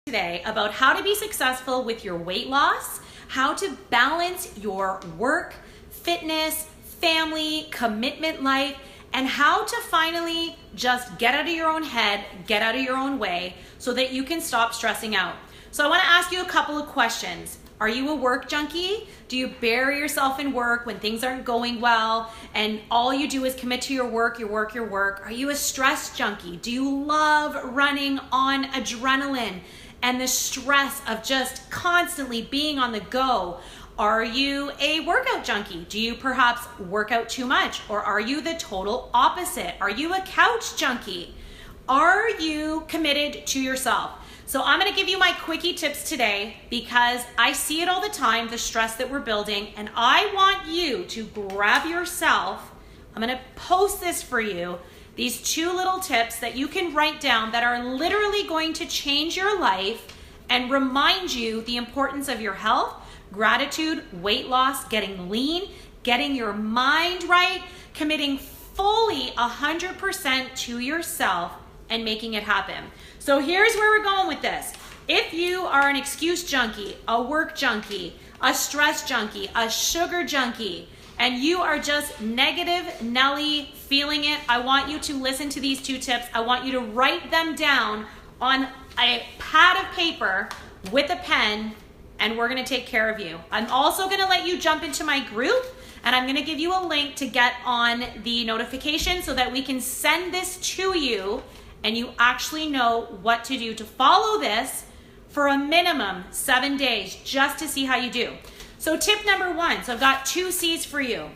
Today about how to be successful with your weight loss, how to balance your work, fitness, family, commitment life, and how to finally just get out of your own head, get out of your own way so that you can stop stressing out. So I want to ask you a couple of questions. Are you a work junkie? Do you bury yourself in work when things aren't going well and all you do is commit to your work? Are you a stress junkie? Do you love running on adrenaline and the stress of just constantly being on the go? Are you a workout junkie? Do you perhaps work out too much? Or are you the total opposite? Are you a couch junkie? Are you committed to yourself? So I'm gonna give you my quickie tips today because I see it all the time, the stress that we're building, and I want you to grab yourself. I'm gonna post this for you, these 2 little tips that you can write down that are literally going to change your life and remind you the importance of your health, gratitude, weight loss, getting lean, getting your mind right, committing fully 100% to yourself and making it happen. So here's where we're going with this. If you are an excuse junkie, a work junkie, a stress junkie, a sugar junkie, and you are just negative Nelly feeling it, I want you to listen to these 2 tips. I want you to write them down on a pad of paper with a pen, and we're gonna take care of you. I'm also gonna let you jump into my group, and I'm gonna give you a link to get on the notification so that we can send this to you and you actually know what to do to follow this for a minimum 7 days just to see how you do. So tip number 1, so I've got 2 C's for you.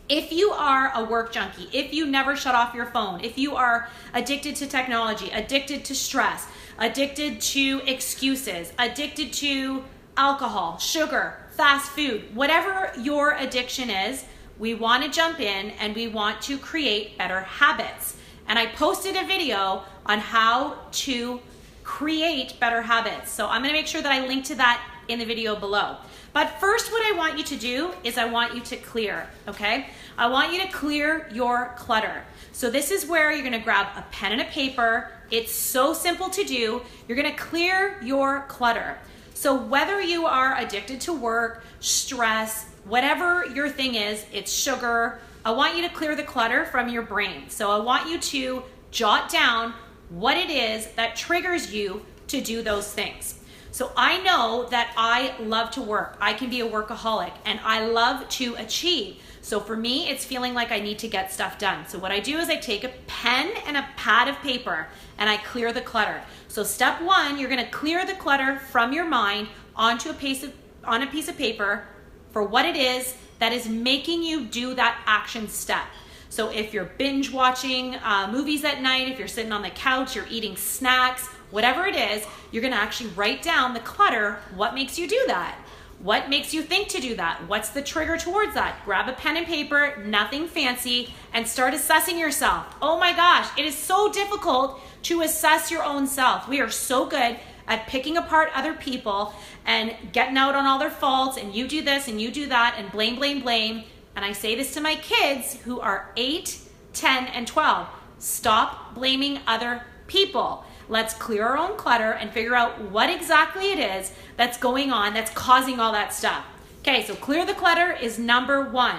If you are a work junkie, if you never shut off your phone, if you are addicted to technology, addicted to stress, addicted to excuses, addicted to alcohol, sugar, fast food, whatever your addiction is, we want to jump in and we want to create better habits. And I posted a video on how to create better habits. So I'm gonna make sure that I link to that in the video below. But first, what I want you to do is I want you to clear, okay? I want you to clear your clutter. So this is where you're gonna grab a pen and a paper. It's so simple to do. You're gonna clear your clutter. So whether you are addicted to work, stress, whatever your thing is, it's sugar, I want you to clear the clutter from your brain. So I want you to jot down what it is that triggers you to do those things. So I know that I love to work. I can be a workaholic and I love to achieve. So for me, it's feeling like I need to get stuff done. So what I do is I take a pen and a pad of paper and I clear the clutter. So step 1, you're gonna clear the clutter from your mind onto a piece of paper for what it is that is making you do that action step. So if you're binge watching movies at night, if you're sitting on the couch, you're eating snacks, whatever it is, you're gonna actually write down the clutter. What makes you do that? What makes you think to do that? What's the trigger towards that? Grab a pen and paper, nothing fancy, and start assessing yourself. Oh my gosh, it is so difficult to assess your own self. We are so good at picking apart other people and getting out on all their faults, and you do this and you do that and blame, blame, blame. And I say this to my kids who are 8, 10, and 12. Stop blaming other people. Let's clear our own clutter and figure out what exactly it is that's going on that's causing all that stuff. Okay, so clear the clutter is number 1.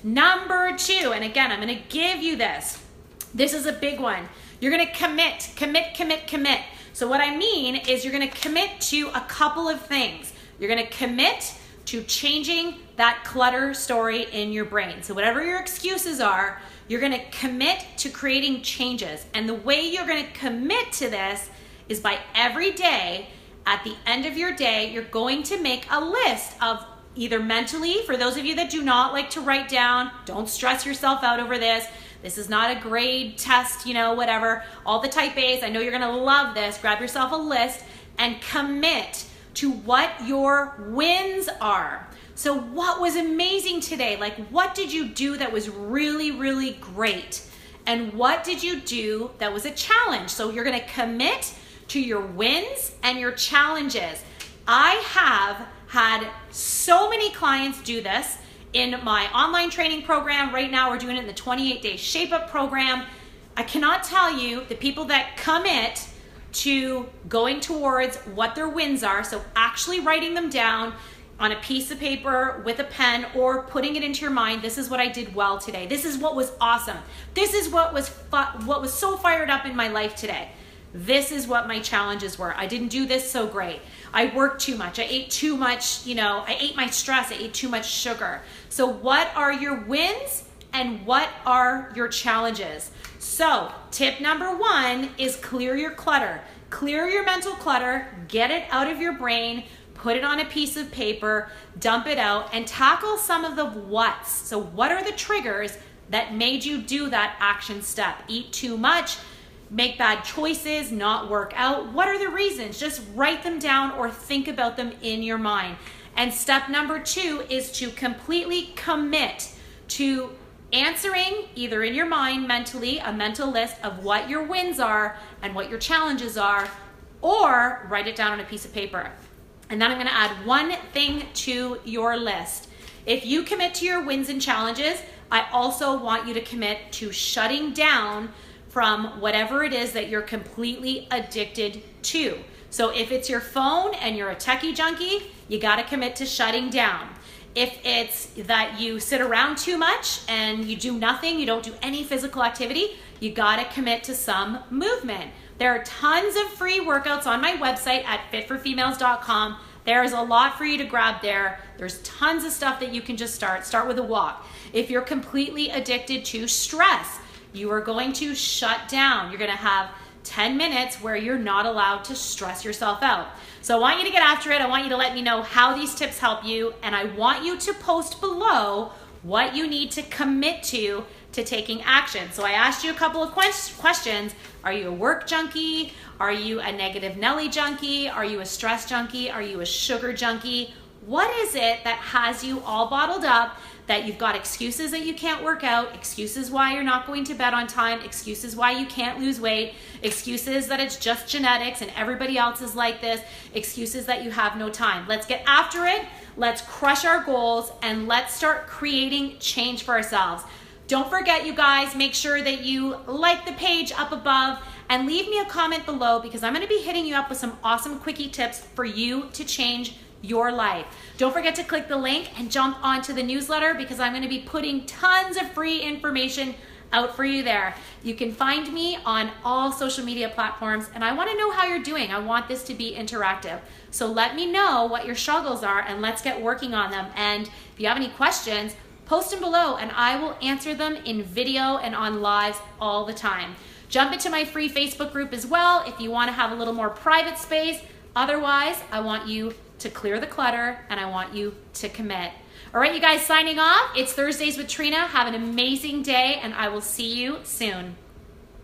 Number 2, and again, I'm gonna give you this. This is a big one. You're gonna commit. So what I mean is you're gonna commit to a couple of things. You're gonna commit to changing that clutter story in your brain. So whatever your excuses are, you're gonna commit to creating changes. And the way you're gonna commit to this is by every day, at the end of your day, you're going to make a list of either mentally, for those of you that do not like to write down, don't stress yourself out over this. This is not a grade test, whatever. All the type A's, I know you're gonna love this. Grab yourself a list and commit to what your wins are. So what was amazing today? Like, what did you do that was really, really great? And what did you do that was a challenge? So you're gonna commit to your wins and your challenges. I have had so many clients do this in my online training program. Right now we're doing it in the 28-day Shape Up program. I cannot tell you the people that commit to going towards what their wins are. So actually writing them down on a piece of paper with a pen, or putting it into your mind. This is what I did well today. This is what was awesome. This is what was so fired up in my life today. This is what my challenges were. I didn't do this so great. I worked too much. I ate too much, I ate my stress. I ate too much sugar. So what are your wins and what are your challenges? So tip number 1 is clear your clutter. Clear your mental clutter, get it out of your brain, put it on a piece of paper, dump it out, and tackle some of the whats. So what are the triggers that made you do that action step? Eat too much, make bad choices, not work out. What are the reasons? Just write them down or think about them in your mind. And step number 2 is to completely commit to answering, either in your mind mentally, a mental list of what your wins are and what your challenges are, or write it down on a piece of paper. And then I'm going to add one thing to your list. If you commit to your wins and challenges, I also want you to commit to shutting down from whatever it is that you're completely addicted to. So if it's your phone and you're a techie junkie, you got to commit to shutting down. If it's that you sit around too much and you do nothing, you don't do any physical activity, you got to commit to some movement. There are tons of free workouts on my website at fitforfemales.com. There is a lot for you to grab there. There's tons of stuff that you can just start with a walk. If you're completely addicted to stress, you are going to shut down. You're going to have 10 minutes where you're not allowed to stress yourself out. So I want you to get after it. I want you to let me know how these tips help you, and I want you to post below what you need to commit to taking action. So I asked you a couple of questions. Are you a work junkie? Are you a negative Nelly junkie? Are you a stress junkie? Are you a sugar junkie? What is it that has you all bottled up, that you've got excuses that you can't work out, excuses why you're not going to bed on time, excuses why you can't lose weight, excuses that it's just genetics and everybody else is like this, excuses that you have no time? Let's get after it. Let's crush our goals and let's start creating change for ourselves. Don't forget, you guys, make sure that you like the page up above and leave me a comment below, because I'm going to be hitting you up with some awesome quickie tips for you to change your life. Don't forget to click the link and jump onto the newsletter, because I'm going to be putting tons of free information out for you there. You can find me on all social media platforms, and I want to know how you're doing. I want this to be interactive. So let me know what your struggles are and let's get working on them. And if you have any questions, post them below and I will answer them in video and on lives all the time. Jump into my free Facebook group as well if you want to have a little more private space. Otherwise, I want you to clear the clutter and I want you to commit. All right, you guys, signing off. It's Thursdays with Trina. Have an amazing day and I will see you soon.